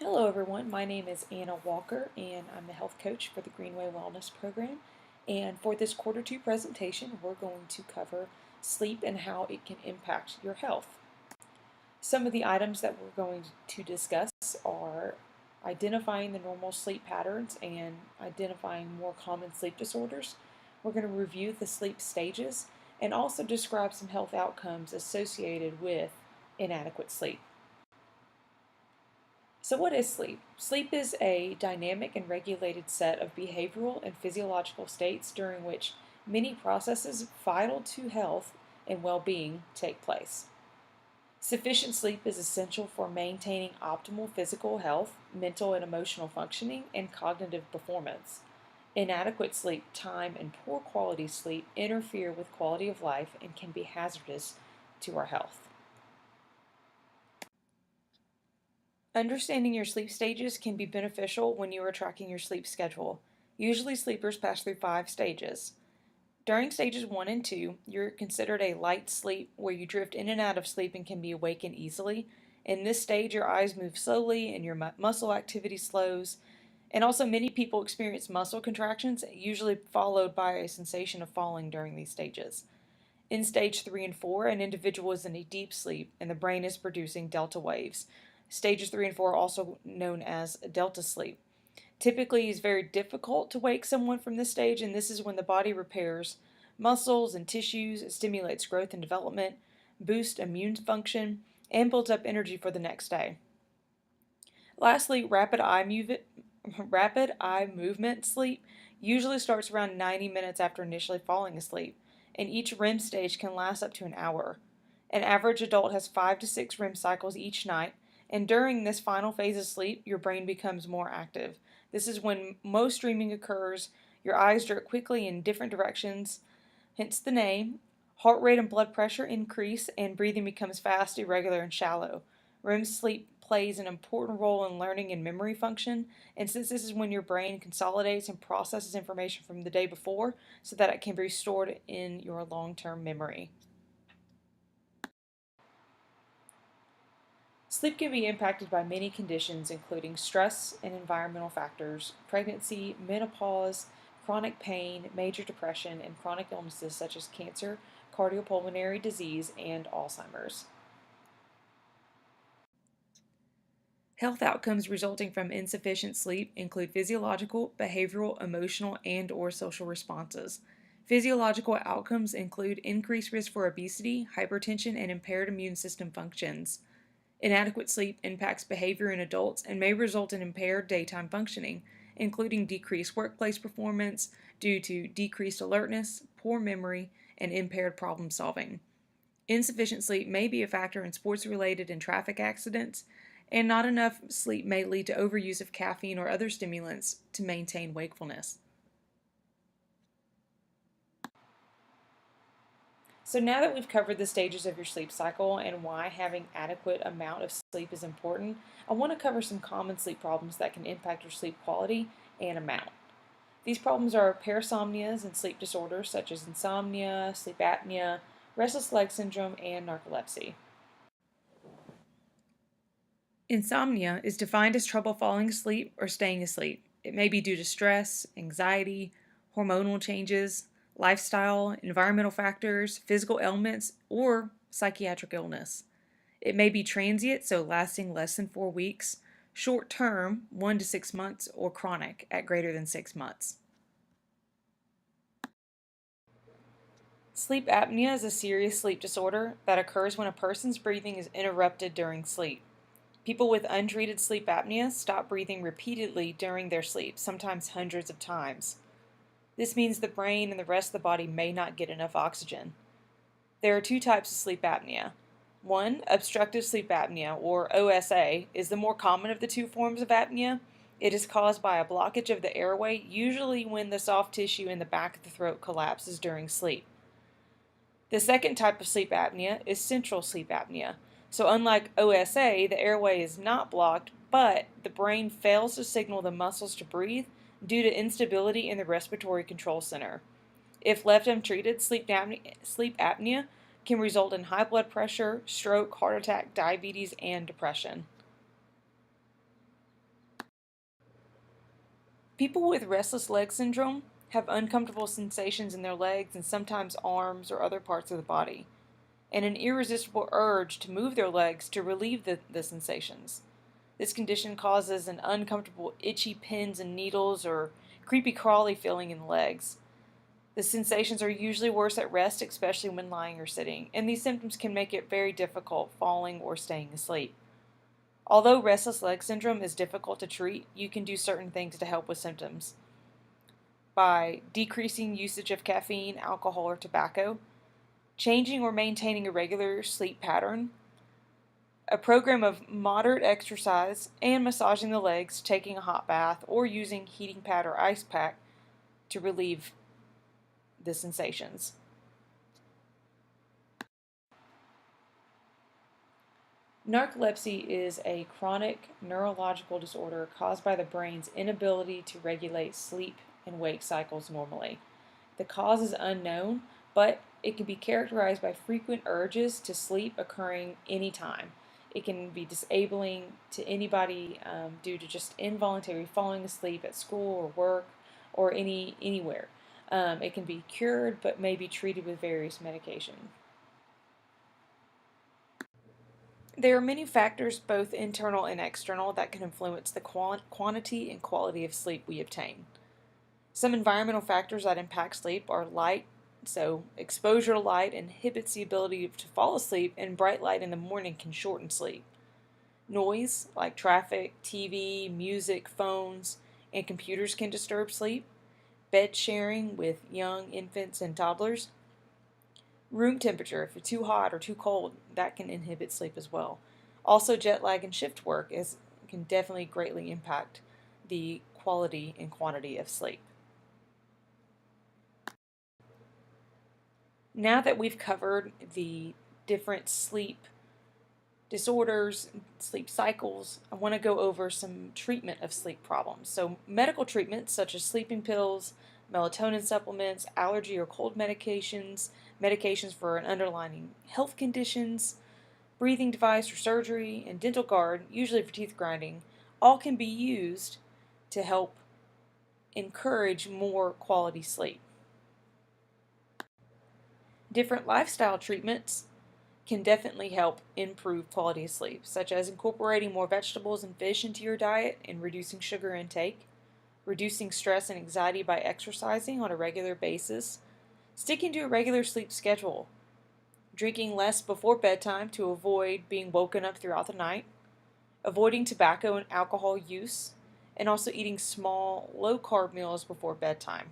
Hello everyone, my name is Anna Walker and I'm the health coach for the Greenway Wellness Program. And for this quarter two presentation, we're going to cover sleep and how it can impact your health. Some of the items that we're going to discuss are identifying the normal sleep patterns and identifying more common sleep disorders. We're going to review the sleep stages and also describe some health outcomes associated with inadequate sleep. So, what is sleep? Sleep is a dynamic and regulated set of behavioral and physiological states during which many processes vital to health and well being take place. Sufficient sleep is essential for maintaining optimal physical health, mental and emotional functioning, and cognitive performance. Inadequate sleep time and poor quality sleep interfere with quality of life and can be hazardous to our health. Understanding your sleep stages can be beneficial when you are tracking your sleep schedule. Usually, sleepers pass through 5 stages. During stages 1 and 2, you're considered a light sleep where you drift in and out of sleep and can be awakened easily. In this stage, your eyes move slowly and your muscle activity slows. And also, many people experience muscle contractions, usually followed by a sensation of falling during these stages. In stage 3 and 4, an individual is in a deep sleep and the brain is producing delta waves. Stages 3 and 4 are also known as delta sleep. Typically, it's very difficult to wake someone from this stage, and this is when the body repairs muscles and tissues, stimulates growth and development, boosts immune function, and builds up energy for the next day. Lastly, rapid eye movement sleep usually starts around 90 minutes after initially falling asleep, and each REM stage can last up to an hour. An average adult has 5 to 6 REM cycles each night, and during this final phase of sleep, your brain becomes more active. This is when most dreaming occurs, your eyes jerk quickly in different directions, hence the name. Heart rate and blood pressure increase, and breathing becomes fast, irregular, and shallow. REM sleep plays an important role in learning and memory function, and since this is when your brain consolidates and processes information from the day before so that it can be stored in your long term memory. Sleep can be impacted by many conditions, including stress and environmental factors, pregnancy, menopause, chronic pain, major depression, and chronic illnesses such as cancer, cardiopulmonary disease, and Alzheimer's. Health outcomes resulting from insufficient sleep include physiological, behavioral, emotional, and/or social responses. Physiological outcomes include increased risk for obesity, hypertension, and impaired immune system functions. Inadequate sleep impacts behavior in adults and may result in impaired daytime functioning, including decreased workplace performance due to decreased alertness, poor memory, and impaired problem solving. Insufficient sleep may be a factor in sports related and traffic accidents, and not enough sleep may lead to overuse of caffeine or other stimulants to maintain wakefulness. So now that we've covered the stages of your sleep cycle and why having adequate amount of sleep is important, I want to cover some common sleep problems that can impact your sleep quality and amount. These problems are parasomnias and sleep disorders such as insomnia, sleep apnea, restless leg syndrome, and narcolepsy. Insomnia is defined as trouble falling asleep or staying asleep. It may be due to stress, anxiety, hormonal changes, lifestyle, environmental factors, physical ailments, or psychiatric illness. It may be transient, so lasting less than 4 weeks, short term, 1 to 6 months, or chronic at greater than 6 months. Sleep apnea is a serious sleep disorder that occurs when a person's breathing is interrupted during sleep. People with untreated sleep apnea stop breathing repeatedly during their sleep, sometimes hundreds of times. This means the brain and the rest of the body may not get enough oxygen. There are two types of sleep apnea. One, obstructive sleep apnea, or OSA, is the more common of the two forms of apnea. It is caused by a blockage of the airway, usually when the soft tissue in the back of the throat collapses during sleep. The second type of sleep apnea is central sleep apnea. So, unlike OSA, the airway is not blocked, but the brain fails to signal the muscles to breathe due to instability in the respiratory control center. If left untreated, sleep apnea can result in high blood pressure, stroke, heart attack, diabetes, and depression. People with restless leg syndrome have uncomfortable sensations in their legs and sometimes arms or other parts of the body, and an irresistible urge to move their legs to relieve the sensations. This condition causes an uncomfortable itchy pins and needles or creepy crawly feeling in the legs. The sensations are usually worse at rest, especially when lying or sitting, and these symptoms can make it very difficult falling or staying asleep. Although restless leg syndrome is difficult to treat, you can do certain things to help with symptoms by decreasing usage of caffeine, alcohol, or tobacco, changing or maintaining a regular sleep pattern, a program of moderate exercise, and massaging the legs, taking a hot bath, or using heating pad or ice pack to relieve the sensations. Narcolepsy is a chronic neurological disorder caused by the brain's inability to regulate sleep and wake cycles normally. The cause is unknown, but it can be characterized by frequent urges to sleep occurring anytime. It can be disabling to anybody due to just involuntary falling asleep at school or work or anywhere. It can be cured, but may be treated with various medication. There are many factors, both internal and external, that can influence the quantity and quality of sleep we obtain. Some environmental factors that impact sleep are light, so exposure to light inhibits the ability to fall asleep, and bright light in the morning can shorten sleep. Noise, like traffic, TV, music, phones, and computers can disturb sleep. Bed sharing with young infants and toddlers. Room temperature, if it's too hot or too cold, that can inhibit sleep as well. Also, jet lag and shift work can definitely greatly impact the quality and quantity of sleep. Now that we've covered the different sleep disorders, sleep cycles, I want to go over some treatment of sleep problems. So, medical treatments such as sleeping pills, melatonin supplements, allergy or cold medications, medications for an underlying health conditions, breathing device or surgery, and dental guard, usually for teeth grinding, all can be used to help encourage more quality sleep. Different lifestyle treatments can definitely help improve quality of sleep, such as incorporating more vegetables and fish into your diet and reducing sugar intake, reducing stress and anxiety by exercising on a regular basis, sticking to a regular sleep schedule, drinking less before bedtime to avoid being woken up throughout the night, avoiding tobacco and alcohol use, and also eating small, low-carb meals before bedtime.